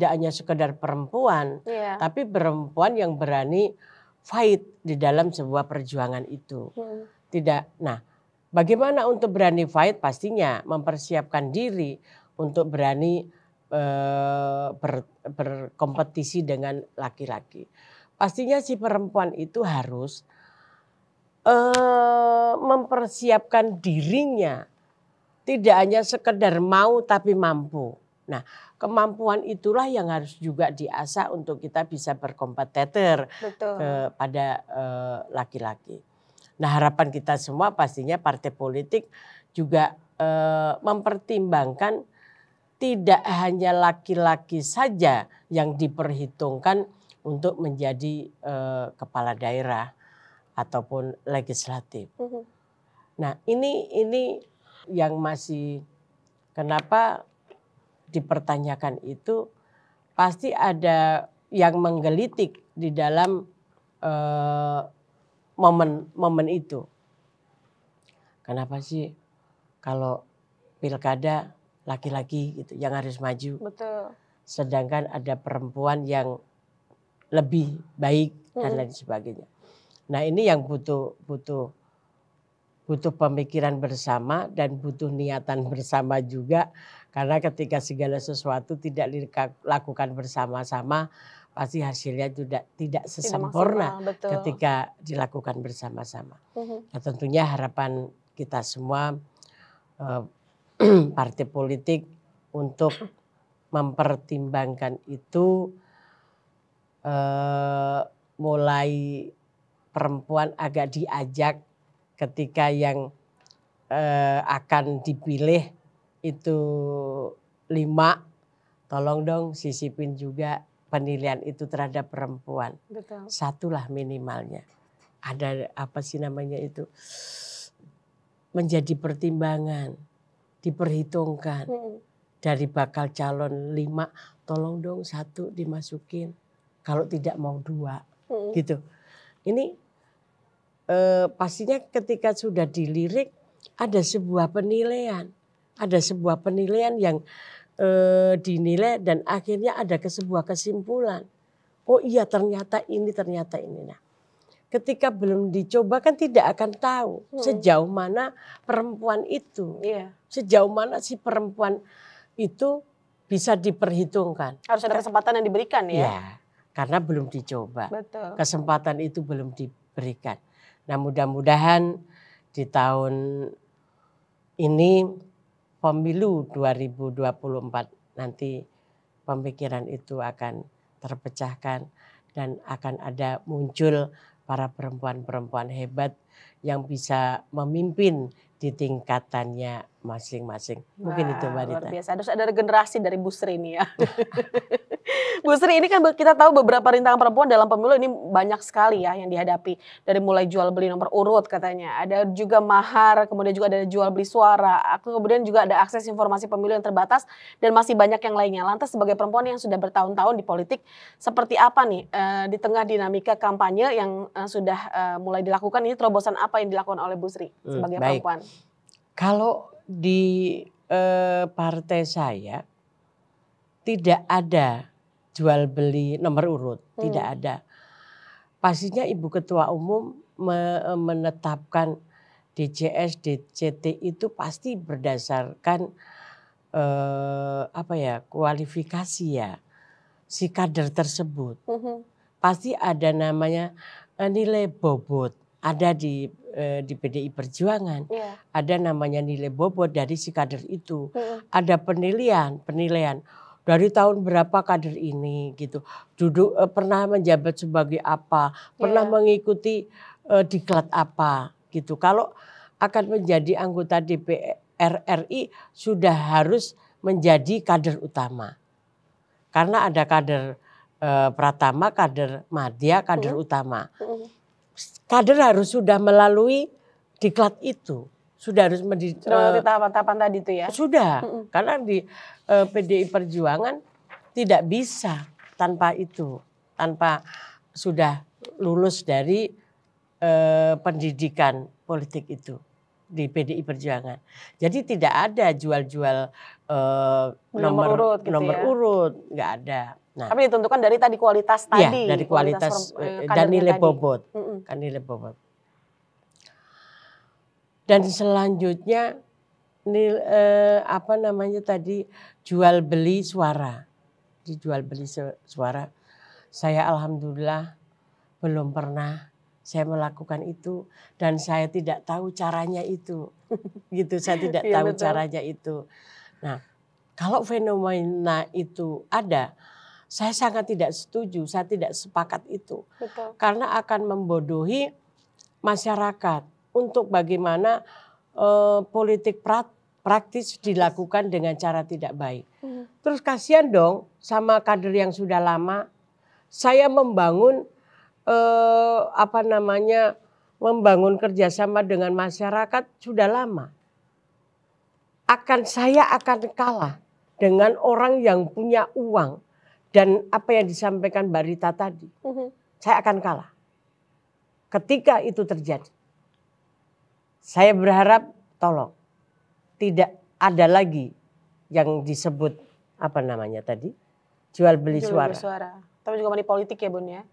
hanya sekedar perempuan, tapi perempuan yang berani fight di dalam sebuah perjuangan itu. Nah, bagaimana untuk berani fight? Pastinya mempersiapkan diri untuk berani berkompetisi dengan laki-laki. Pastinya si perempuan itu harus mempersiapkan dirinya, tidak hanya sekedar mau tapi mampu. Nah, kemampuan itulah yang harus juga diasah untuk kita bisa berkompetitor kepada laki-laki. Nah, harapan kita semua pastinya partai politik juga mempertimbangkan tidak hanya laki-laki saja yang diperhitungkan untuk menjadi kepala daerah ataupun legislatif. Nah, ini yang masih kenapa dipertanyakan itu, pasti ada yang menggelitik di dalam momen itu. Kenapa sih kalau pilkada laki-laki gitu yang harus maju? Betul. Sedangkan ada perempuan yang lebih baik dan lain sebagainya. Nah, ini yang butuh pemikiran bersama dan butuh niatan bersama juga, karena ketika segala sesuatu tidak dilakukan bersama-sama pasti hasilnya tidak sesempurna ketika dilakukan bersama-sama. Nah, tentunya harapan kita semua partai politik untuk mempertimbangkan itu, mulai perempuan agak diajak ketika yang akan dipilih itu 5, tolong dong sisipin juga penilaian itu terhadap perempuan. Betul. 1 lah minimalnya. Ada apa sih namanya itu, menjadi pertimbangan, diperhitungkan. Dari bakal calon 5, tolong dong 1 dimasukin. Kalau tidak mau 2, gitu. Ini pastinya ketika sudah dilirik ada sebuah penilaian. Ada sebuah penilaian yang dinilai dan akhirnya ada sebuah kesimpulan. Oh iya, ternyata ini. Nah, ketika belum dicoba kan tidak akan tahu sejauh mana perempuan itu. Sejauh mana si perempuan itu bisa diperhitungkan. Harus ada kesempatan yang diberikan ya. Ya, karena belum dicoba. Betul. Kesempatan itu belum diberikan. Nah, mudah-mudahan di tahun ini pemilu 2024 nanti pemikiran itu akan terpecahkan dan akan ada muncul para perempuan-perempuan hebat yang bisa memimpin di tingkatannya masing-masing. Mungkin itu Mbak Rita. Luar biasa, harus ada regenerasi dari Bu Sri ini ya. Bu Sri, ini kan kita tahu beberapa rintangan perempuan dalam pemilu ini banyak sekali ya yang dihadapi. Dari mulai jual beli nomor urut katanya, ada juga mahar, kemudian juga ada jual beli suara, kemudian juga ada akses informasi pemilu yang terbatas dan masih banyak yang lainnya. Lantas sebagai perempuan yang sudah bertahun-tahun di politik, seperti apa nih di tengah dinamika kampanye yang sudah mulai dilakukan, ini terobosan apa yang dilakukan oleh Bu Sri sebagai perempuan? Kalau di partai saya tidak ada jual beli nomor urut, tidak ada. Pastinya Ibu Ketua Umum menetapkan DCS, DCT itu pasti berdasarkan kualifikasi ya si kader tersebut. Pasti ada namanya nilai bobot, ada di PDI Perjuangan, ada namanya nilai bobot dari si kader itu. Ada penilaian dari tahun berapa kader ini gitu, duduk pernah menjabat sebagai apa, pernah mengikuti diklat apa gitu. Kalau akan menjadi anggota DPR RI sudah harus menjadi kader utama. Karena ada kader pratama, kader madya, kader utama. Kader harus sudah melalui diklat itu. Sudah harus melalui tahapan-tahapan tadi itu ya? Sudah, karena di PDI Perjuangan tidak bisa tanpa itu. Tanpa sudah lulus dari pendidikan politik itu di PDI Perjuangan. Jadi tidak ada jual-jual nomor urut, nggak ada. Nah, tapi ditentukan dari tadi kualitas tadi. Ya, dari kualitas dan nilai bobot, kan nilai bobot. Dan selanjutnya jual beli suara. Dijual beli suara. Saya alhamdulillah belum pernah saya melakukan itu dan saya tidak tahu caranya itu. Gitu, saya tidak tahu caranya itu. Nah, kalau fenomena itu ada, saya sangat tidak setuju, saya tidak sepakat itu. Betul. Karena akan membodohi masyarakat untuk bagaimana politik praktis dilakukan dengan cara tidak baik. Terus kasihan dong sama kader yang sudah lama. Saya membangun membangun kerjasama dengan masyarakat sudah lama. Saya akan kalah dengan orang yang punya uang dan apa yang disampaikan Mbak Rita tadi. Saya akan kalah. Ketika itu terjadi, saya berharap tolong tidak ada lagi yang disebut jual beli suara. Tapi juga money politik ya Bun ya.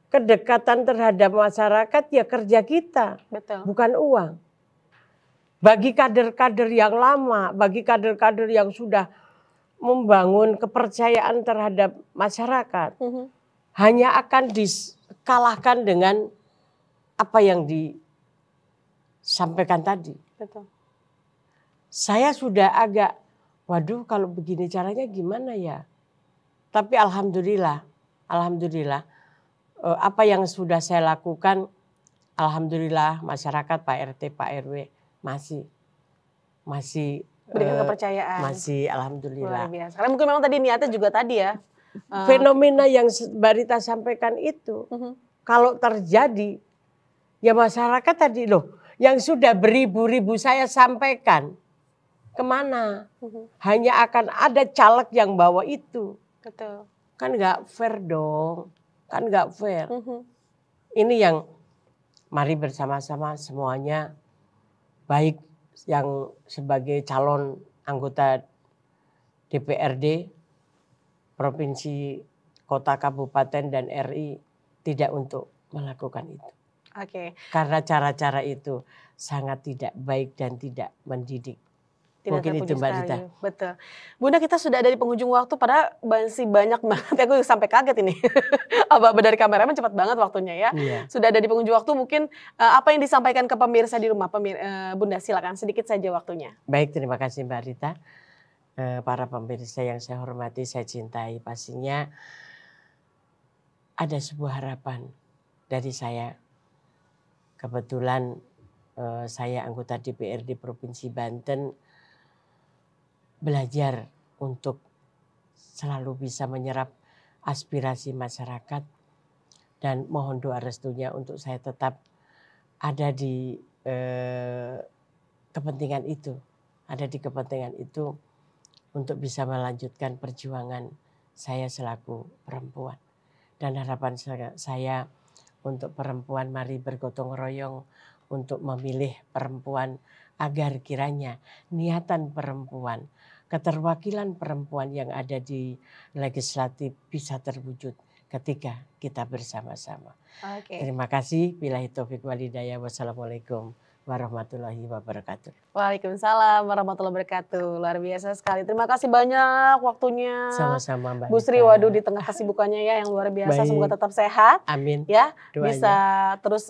Kedekatan terhadap masyarakat ya kerja kita, bukan uang. Bagi kader-kader yang lama, bagi kader-kader yang sudah membangun kepercayaan terhadap masyarakat, hanya akan dikalahkan dengan apa yang disampaikan tadi. Betul. Saya sudah agak, waduh kalau begini caranya gimana ya? Tapi alhamdulillah, apa yang sudah saya lakukan, alhamdulillah masyarakat, Pak RT, Pak RW masih berikan kepercayaan. Masih alhamdulillah. Luar biasa. Karena mungkin memang tadi niatnya juga tadi ya. Fenomena yang Mbak Rita sampaikan itu, kalau terjadi, ya masyarakat tadi loh, yang sudah beribu-ribu saya sampaikan, kemana? Hanya akan ada caleg yang bawa itu. Betul. Kan nggak fair dong, kan nggak fair. Ini yang mari bersama-sama semuanya, baik yang sebagai calon anggota DPRD, provinsi, kota, kabupaten, dan RI tidak untuk melakukan itu. Karena cara-cara itu sangat tidak baik dan tidak mendidik. Tidak mungkin itu Mbak Rita. Betul. Bunda, kita sudah ada di penghujung waktu, padahal masih banyak banget. Aku sampai kaget ini. Abah dari kameramen cepat banget waktunya ya. Iya. Sudah ada di penghujung waktu, mungkin apa yang disampaikan ke pemirsa di rumah. Bunda silakan, sedikit saja waktunya. Baik, terima kasih Mbak Rita. Para pemirsa yang saya hormati, saya cintai, pastinya ada sebuah harapan dari saya. Kebetulan saya anggota DPRD Provinsi Banten, belajar untuk selalu bisa menyerap aspirasi masyarakat dan mohon doa restunya untuk saya tetap ada di kepentingan itu, untuk bisa melanjutkan perjuangan saya selaku perempuan. Dan harapan saya untuk perempuan, mari bergotong royong untuk memilih perempuan agar kiranya niatan perempuan, keterwakilan perempuan yang ada di legislatif bisa terwujud ketika kita bersama-sama. Terima kasih. Billahi taufiq wal hidayah. Wassalamualaikum warahmatullahi wabarakatuh. Waalaikumsalam warahmatullahi wabarakatuh. Luar biasa sekali. Terima kasih banyak waktunya. Sama-sama Mbak Bu Sri, Nita. waduh di tengah kesibukannya ya yang luar biasa. Baik. Semoga tetap sehat. Amin. Ya, Doanya. bisa terus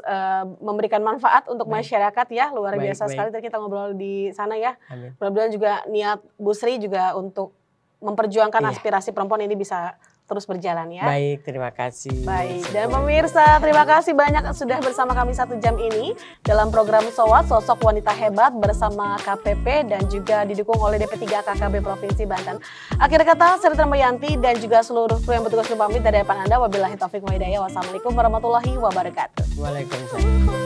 memberikan manfaat untuk Baik. masyarakat ya. Luar Baik, biasa baik. sekali tadi kita ngobrol di sana ya. Amin. Mudah-mudahan juga niat Bu Sri juga untuk memperjuangkan Iya. aspirasi perempuan ini bisa terus berjalan ya. Baik, terima kasih. Baik, dan Semuanya. pemirsa terima kasih banyak sudah bersama kami 1 jam ini dalam program SOWAT Sosok Wanita Hebat bersama KPP dan juga didukung oleh DP3 KKB Provinsi Banten. Akhir kata, Sri Termayanti dan juga seluruh kru yang bertugas pamit dari hadapan Anda. Wabillahi taufiq wa hidayah. Wassalamualaikum warahmatullahi wabarakatuh. Waalaikumsalam.